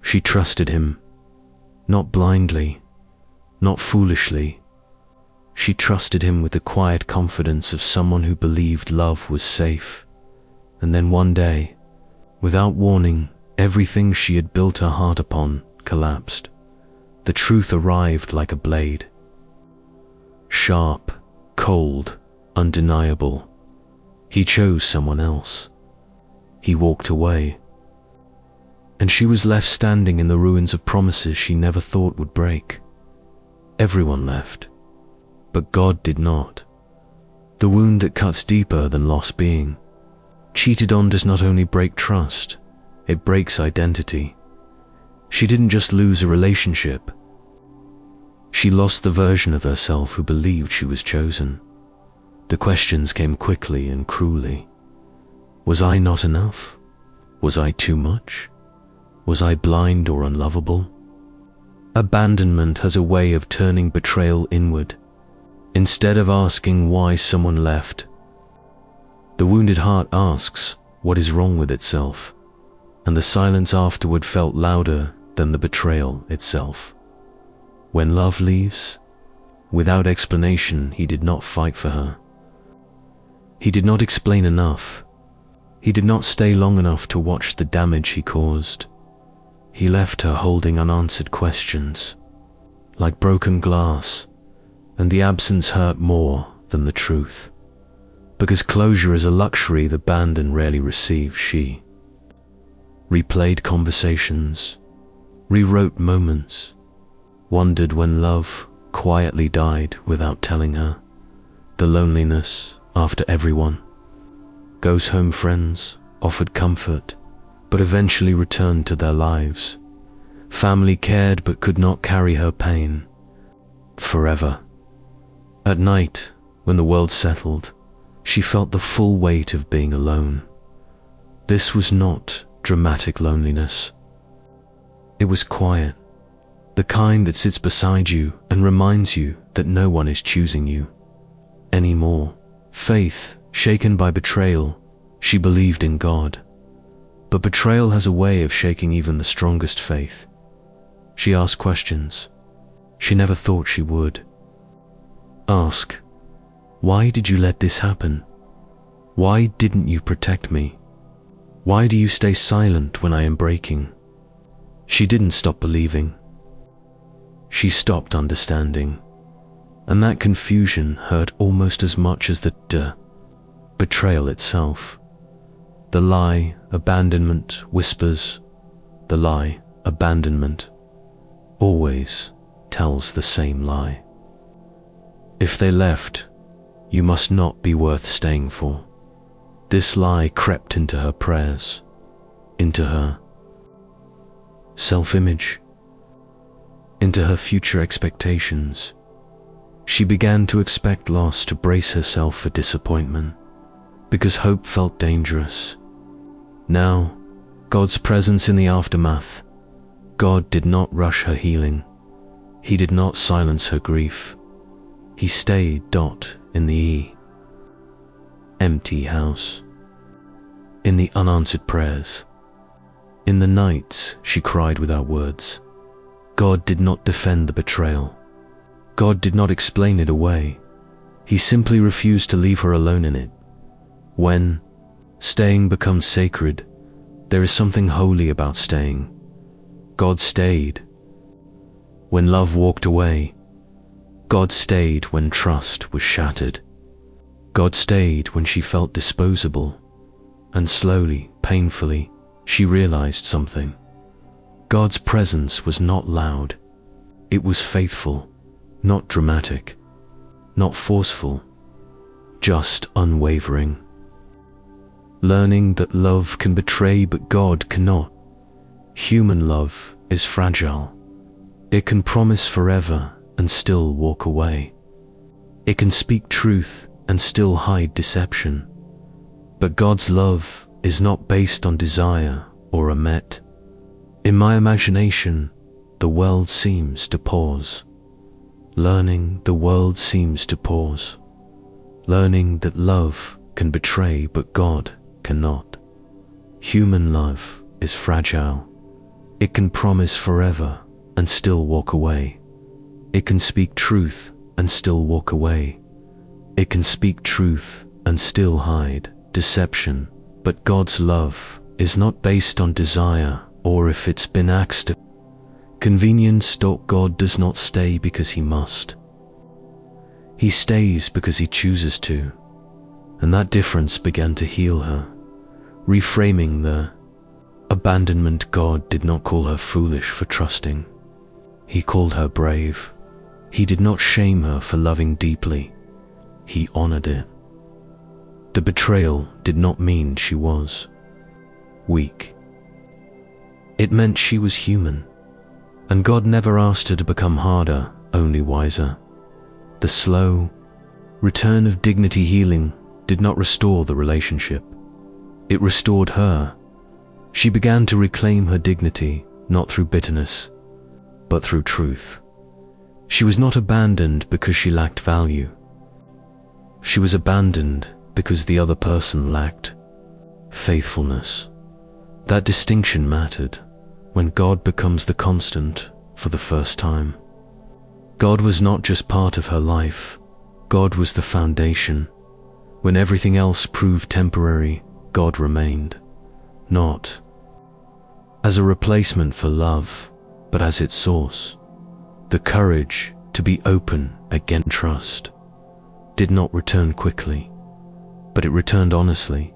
She trusted him, not blindly, not foolishly. She trusted him with the quiet confidence of someone who believed love was safe. And then one day, without warning, everything she had built her heart upon collapsed. The truth arrived like a blade. Sharp, cold, undeniable. He chose someone else. He walked away. And she was left standing in the ruins of promises she never thought would break. Everyone left, but God did not. The wound that cuts deeper than lost being. Cheated on does not only break trust, it breaks identity. She didn't just lose a relationship. She lost the version of herself who believed she was chosen. The questions came quickly and cruelly. Was I not enough? Was I too much? Was I blind or unlovable? Abandonment has a way of turning betrayal inward. Instead of asking why someone left, the wounded heart asks what is wrong with itself, and the silence afterward felt louder than the betrayal itself. When love leaves, without explanation, he did not fight for her. He did not explain enough. He did not stay long enough to watch the damage he caused. He left her holding unanswered questions, like broken glass, and the absence hurt more than the truth. Because closure is a luxury the abandoned rarely receive, she replayed conversations, rewrote moments, wondered when love quietly died without telling her. The loneliness after everyone. Goes home friends, offered comfort, but eventually returned to their lives. Family cared but could not carry her pain forever. At night, when the world settled, she felt the full weight of being alone. This was not dramatic loneliness. It was quiet, the kind that sits beside you and reminds you that no one is choosing you anymore. Faith, shaken by betrayal, she believed in God. But betrayal has a way of shaking even the strongest faith. She asked questions she never thought she would. Ask, why did you let this happen? Why didn't you protect me? Why do you stay silent when I am breaking? She didn't stop believing. She stopped understanding. And that confusion hurt almost as much as the betrayal itself. The lie, abandonment, whispers. The lie, abandonment, always tells the same lie. If they left, you must not be worth staying for. This lie crept into her prayers, into her self-image, into her future expectations. She began to expect loss, to brace herself for disappointment, because hope felt dangerous. Now, God's presence in the aftermath. God did not rush her healing. He did not silence her grief. He stayed in the empty house, in the unanswered prayers. In the nights she cried without words. God did not defend the betrayal. God did not explain it away. He simply refused to leave her alone in it. When staying becomes sacred, there is something holy about staying. God stayed. When love walked away, God stayed when trust was shattered. God stayed when she felt disposable. And slowly, painfully, she realized something. God's presence was not loud. It was faithful, not dramatic, not forceful, just unwavering. Learning that love can betray but God cannot. Human love is fragile. It can promise forever and still walk away. It can speak truth and still hide deception. But God's love is not based on desire or a met. In my imagination, the world seems to pause. Learning the world seems to pause. Learning that love can betray but God cannot. Human love is fragile. It can promise forever and still walk away. It can speak truth and still walk away. It can speak truth and still hide deception. But God's love is not based on desire or if it's been axed. Convenience. God does not stay because he must. He stays because he chooses to. And that difference began to heal her, reframing the abandonment. God did not call her foolish for trusting. He called her brave. He did not shame her for loving deeply. He honored it. The betrayal did not mean she was weak. It meant she was human. And God never asked her to become harder, only wiser. The slow return of dignity healing did not restore the relationship. It restored her. She began to reclaim her dignity, not through bitterness, but through truth. She was not abandoned because she lacked value. She was abandoned because the other person lacked faithfulness. That distinction mattered when God becomes the constant for the first time. God was not just part of her life. God was the foundation. When everything else proved temporary, God remained, not as a replacement for love, but as its source. The courage to be open again. Trust did not return quickly, but it returned honestly.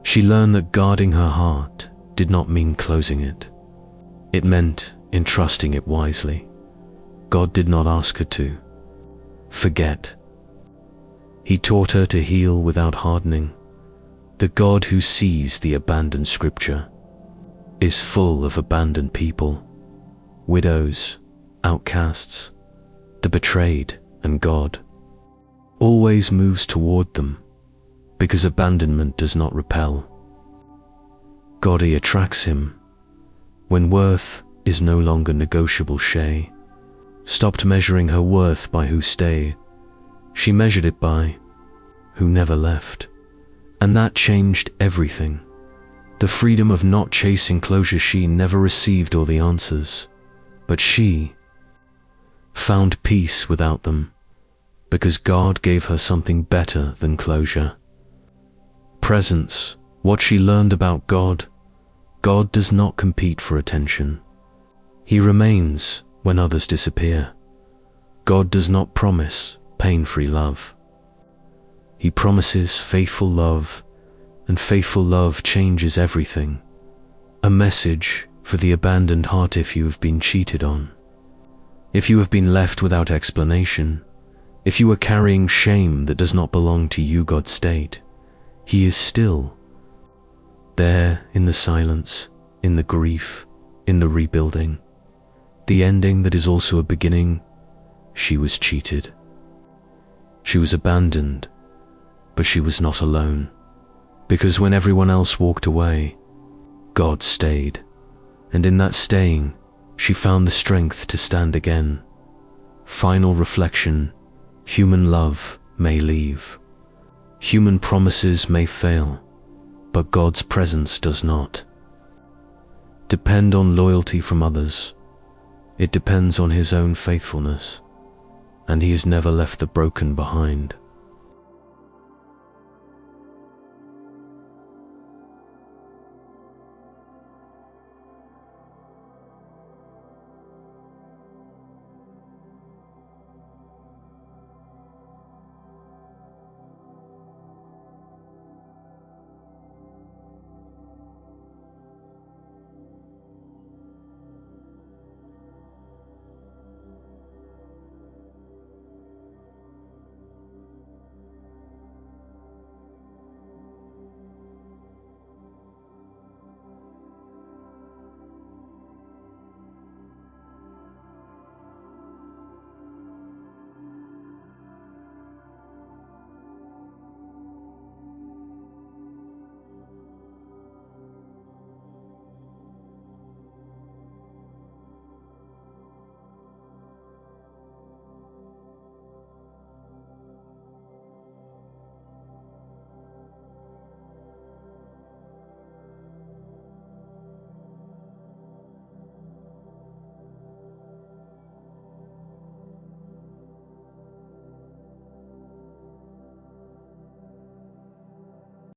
She learned that guarding her heart did not mean closing it. It meant entrusting it wisely. God did not ask her to forget. He taught her to heal without hardening. The God who sees the abandoned scripture is full of abandoned people, widows, outcasts, the betrayed, and God always moves toward them because abandonment does not repel. God attracts him when worth is no longer negotiable. Shay stopped measuring her worth by who stayed. She measured it by who never left. And that changed everything. The freedom of not chasing closure. She never received all the answers, but she found peace without them because God gave her something better than closure. Presence. What she learned about God. God does not compete for attention. He remains when others disappear. God does not promise pain-free love. He promises faithful love, and faithful love changes everything. A message for the abandoned heart. If you have been cheated on, if you have been left without explanation, if you are carrying shame that does not belong to you, God stayed. He is still there in the silence, in the grief, in the rebuilding, the ending that is also a beginning. She was cheated. She was abandoned, but she was not alone, because when everyone else walked away, God stayed, and in that staying, she found the strength to stand again. Final reflection. Human love may leave. Human promises may fail, but God's presence does not depend on loyalty from others. It depends on his own faithfulness, and he has never left the broken behind.